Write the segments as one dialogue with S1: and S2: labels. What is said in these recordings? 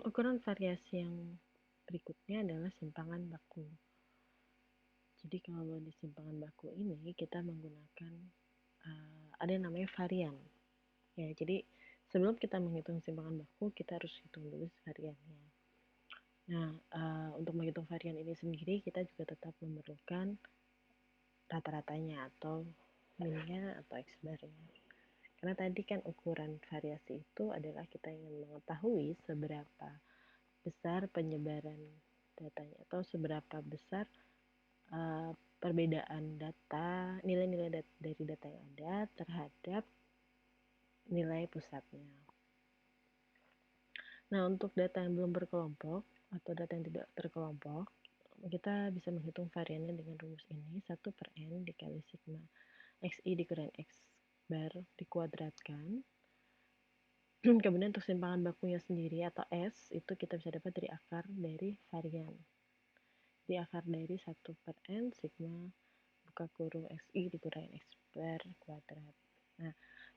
S1: Ukuran variasi yang berikutnya adalah simpangan baku. Jadi kalau di simpangan baku ini kita menggunakan ada yang namanya varian. Ya, jadi sebelum kita menghitung simpangan baku, kita harus hitung dulu variannya. Nah, untuk menghitung varian ini sendiri, kita juga tetap memerlukan rata-ratanya atau minnya atau X-barnya. Karena tadi kan ukuran variasi itu adalah kita ingin mengetahui seberapa besar penyebaran datanya atau seberapa besar uh, perbedaan data, nilai-nilai dari data yang ada terhadap nilai pusatnya. Nah, untuk data yang belum berkelompok atau data yang tidak terkelompok, kita bisa menghitung variannya dengan rumus ini, 1 per N dikali sigma XI dikurangi X bar dikuadratkan. Kemudian untuk simpangan bakunya sendiri atau S, itu kita bisa dapat dari akar dari varian. Di akar dari 1 per N sigma buka kurung XI dikurangi X bar kuadrat. Nah,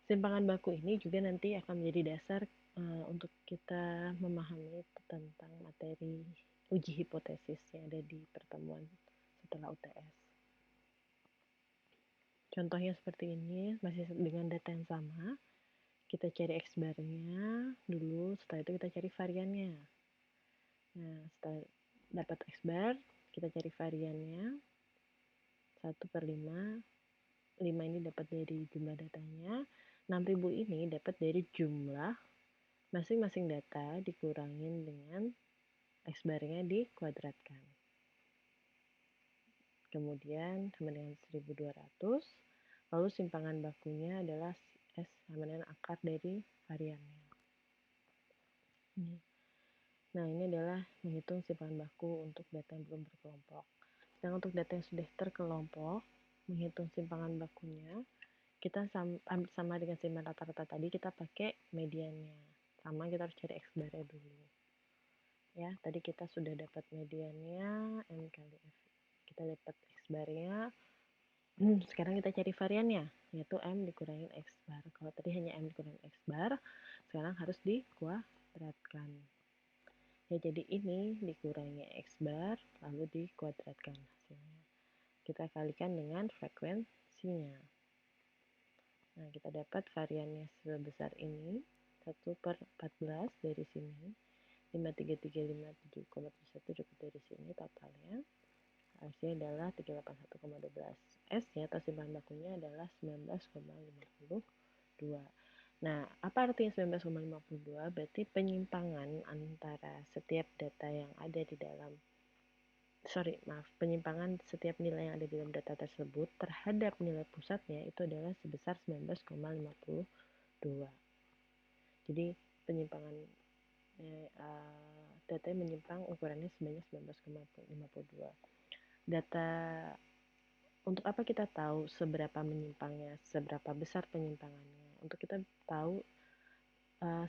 S1: simpangan baku ini juga nanti akan menjadi dasar untuk kita memahami tentang materi uji hipotesis yang ada di pertemuan setelah UTS. Contohnya seperti ini, masih dengan data yang sama. Kita cari X-barnya dulu, setelah itu kita cari variannya. Nah, setelah dapat X-bar, kita cari variannya. 1 per 5. 5 ini dapat dari jumlah datanya. 6000 ini dapat dari jumlah masing-masing data dikurangin dengan X-barnya dikuadratkan. Kemudian sama dengan 1200. Lalu simpangan bakunya adalah S sama dengan akar dari variannya. Nah, ini adalah menghitung simpangan baku untuk data yang belum berkelompok. Dan untuk data yang sudah terkelompok, menghitung simpangan bakunya, kita sama dengan simpangan rata-rata tadi, kita pakai mediannya. Sama, kita harus cari X-barnya dulu. Ya, tadi kita sudah dapat mediannya, M kali F. Kita dapat X-barnya. Sekarang kita cari variannya, yaitu M dikurangi X-bar. Kalau tadi hanya M dikurangi X-bar, sekarang harus dikuadratkan. Ya, jadi ini dikurangi X-bar, lalu dikuadratkan hasilnya. Kita kalikan dengan frekuensinya. Nah, kita dapat variannya sebesar ini, 1 per 14 dari sini, 53357,71 dapat dari sini totalnya. Hasilnya adalah 381,12. S-nya atau simpangan bakunya adalah 19,52. Nah, apa artinya 19,52? Berarti penyimpangan antara setiap data yang ada di dalam penyimpangan setiap nilai yang ada di dalam data tersebut terhadap nilai pusatnya itu adalah sebesar 19,52. Jadi penyimpangan data yang menyimpang ukurannya sebanyak 19,52. Data untuk apa kita tahu seberapa menyimpangnya, seberapa besar penyimpangannya? Untuk kita tahu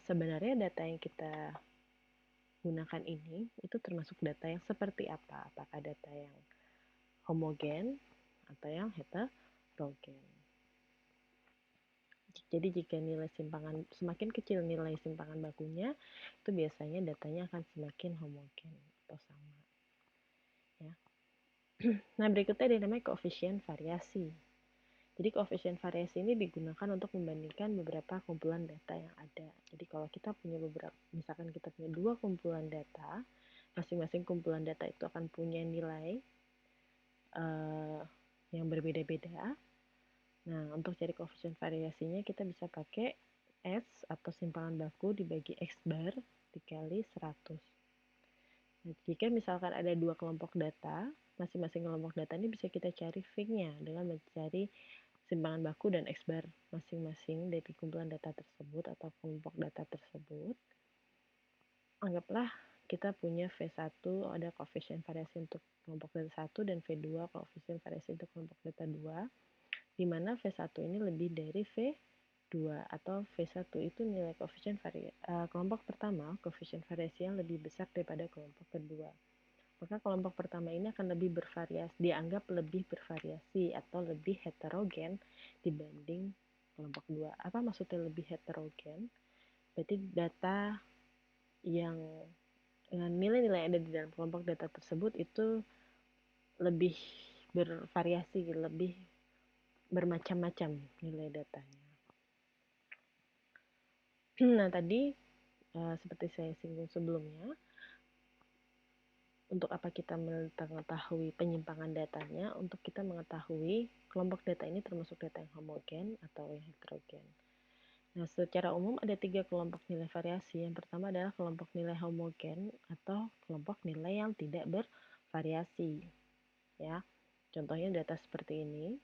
S1: sebenarnya data yang kita gunakan ini itu termasuk data yang seperti apa? Apakah data yang homogen atau yang heterogen? Jadi jika nilai simpangan semakin kecil nilai simpangan bakunya, itu biasanya datanya akan semakin homogen atau sama. Ya. Nah, berikutnya ada namanya koefisien variasi. Jadi koefisien variasi ini digunakan untuk membandingkan beberapa kumpulan data yang ada. Jadi kalau kita punya misalkan kita punya 2 kumpulan data, masing-masing kumpulan data itu akan punya nilai yang berbeda-beda. Nah, untuk cari koefisien variasinya kita bisa pakai S atau simpangan baku dibagi X bar dikali 100. Nah, jika misalkan ada 2 kelompok data, masing-masing kelompok data ini bisa kita cari V-nya dengan mencari simpangan baku dan X bar masing-masing dari kumpulan data tersebut atau kelompok data tersebut. Anggaplah kita punya V1 ada koefisien variasi untuk kelompok data 1 dan V2 koefisien variasi untuk kelompok data 2, di mana V1 ini lebih dari V2 atau V1 itu nilai koefisien kelompok pertama koefisien variasi yang lebih besar daripada kelompok kedua. Maka kelompok pertama ini akan lebih bervariasi, dianggap lebih bervariasi atau lebih heterogen dibanding kelompok kedua. Apa maksudnya lebih heterogen? Berarti data yang nilai-nilai ada di dalam kelompok data tersebut itu lebih bervariasi, lebih bermacam-macam nilai datanya. Nah, tadi seperti saya singgung sebelumnya, untuk apa kita mengetahui penyimpangan datanya? Untuk kita mengetahui kelompok data ini termasuk data yang homogen atau yang heterogen. Nah, secara umum ada 3 kelompok nilai variasi. Yang pertama adalah kelompok nilai homogen atau kelompok nilai yang tidak bervariasi. Ya, contohnya data seperti ini.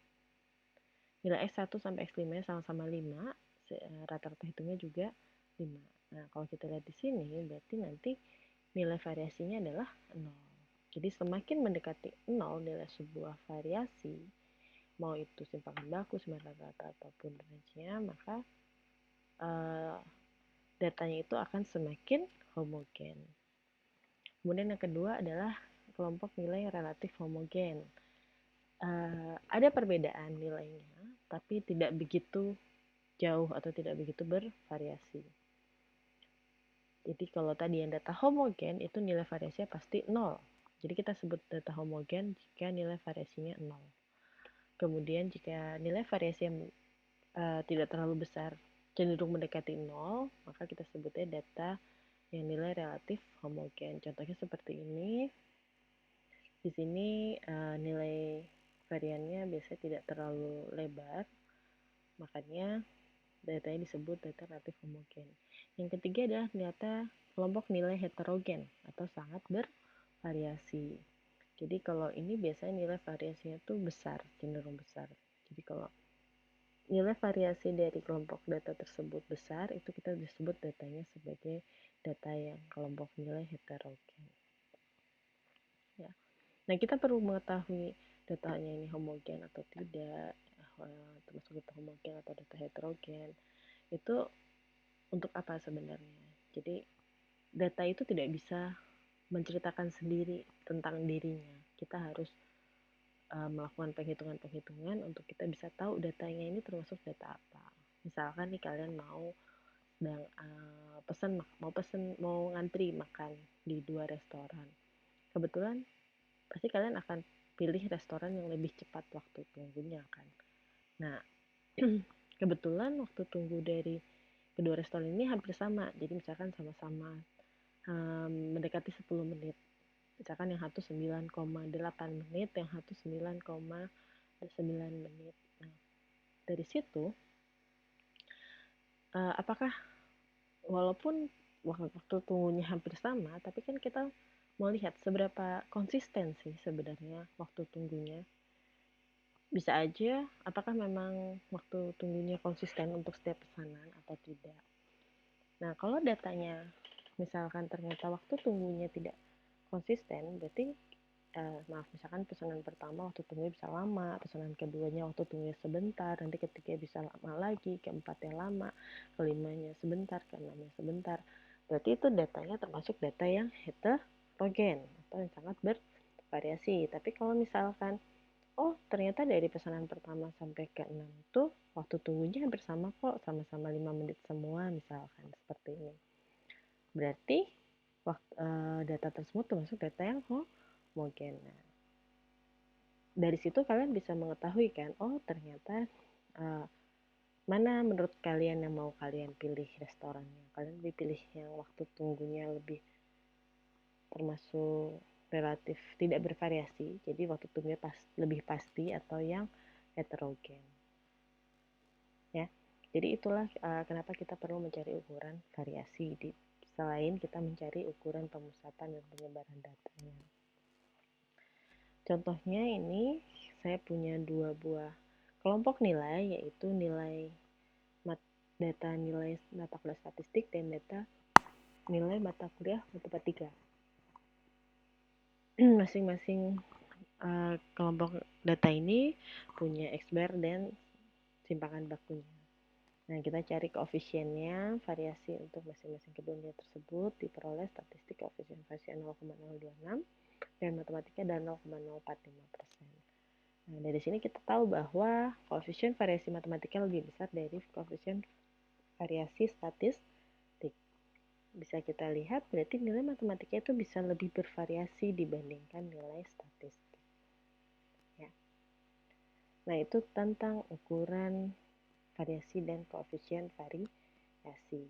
S1: Nilai X1 sampai X5 sama-sama 5, rata-rata hitungnya juga 5. Nah, kalau kita lihat di sini, berarti nanti nilai variasinya adalah 0. Jadi semakin mendekati 0 nilai sebuah variasi, mau itu simpangan baku, simpangan rata, ataupun range-nya, maka datanya itu akan semakin homogen. Kemudian yang kedua adalah kelompok nilai relatif homogen. Ada perbedaan nilainya, tapi tidak begitu jauh atau tidak begitu bervariasi. Jadi kalau tadi yang data homogen itu nilai variasinya pasti 0. Jadi kita sebut data homogen jika nilai variasinya 0. Kemudian jika nilai variasi yang tidak terlalu besar, cenderung mendekati 0, maka kita sebutnya data yang nilai relatif homogen. Contohnya seperti ini. Di sini nilai variannya biasanya tidak terlalu lebar, makanya datanya disebut data relatif homogen. Yang ketiga adalah data kelompok nilai heterogen atau sangat bervariasi. Jadi kalau ini biasanya nilai variasinya tuh besar, cenderung besar. Jadi kalau nilai variasi dari kelompok data tersebut besar, itu kita disebut datanya sebagai data yang kelompok nilai heterogen. Ya. Nah, kita perlu mengetahui datanya ini homogen atau tidak, termasuk data homogen atau data heterogen. Itu untuk apa sebenarnya? Jadi data itu tidak bisa menceritakan sendiri tentang dirinya. Kita harus melakukan penghitungan-penghitungan untuk kita bisa tahu datanya ini termasuk data apa. Misalkan nih kalian mau sedang mau ngantri makan di 2 restoran. Kebetulan pasti kalian akan pilih restoran yang lebih cepat waktu tunggunya kan. Nah, kebetulan waktu tunggu dari kedua restoran ini hampir sama. Jadi misalkan sama-sama mendekati 10 menit. Misalkan yang satu 9,8 menit, yang satu 9,9 menit. Nah, dari situ apakah walaupun waktu tunggunya hampir sama, tapi kan kita mau lihat seberapa konsisten sih sebenarnya waktu tunggunya. Bisa aja apakah memang waktu tunggunya konsisten untuk setiap pesanan atau tidak. Nah, kalau datanya misalkan ternyata waktu tunggunya tidak konsisten, berarti misalkan pesanan pertama waktu tunggunya bisa lama, pesanan keduanya waktu tunggunya sebentar, nanti ketiga bisa lama lagi, keempatnya lama, kelimanya sebentar, keenamnya sebentar. Berarti itu datanya termasuk data yang heterogen atau yang sangat bervariasi. Tapi kalau misalkan ternyata dari pesanan pertama sampai ke 6 itu waktu tunggunya hampir sama kok, sama-sama 5 menit semua misalkan seperti ini. Berarti data tersebut termasuk data yang homogen. Nah, dari situ kalian bisa mengetahui kan, ternyata mana menurut kalian yang mau kalian pilih restorannya. Kalian lebih pilih yang waktu tunggunya lebih termasuk relatif tidak bervariasi, jadi waktu tunggunya lebih pasti, atau yang heterogen. Ya, jadi itulah kenapa kita perlu mencari ukuran variasi selain kita mencari ukuran pemusatan dan penyebaran datanya. Contohnya ini saya punya 2 buah kelompok nilai, yaitu data nilai mata kuliah statistik dan data nilai mata kuliah matematika. Masing-masing kelompok data ini punya X-bar dan simpangan bakunya. Nah, kita cari koefisiennya, variasi untuk masing-masing kedua nilai tersebut diperoleh statistik koefisien variasi 0,026 dan matematika dan 0,045%. Nah, dari sini kita tahu bahwa koefisien variasi matematika lebih besar dari koefisien variasi statistik. bisa kita lihat berarti nilai matematika itu bisa lebih bervariasi dibandingkan nilai statistik. Ya. Nah, itu tentang ukuran variasi dan koefisien variasi.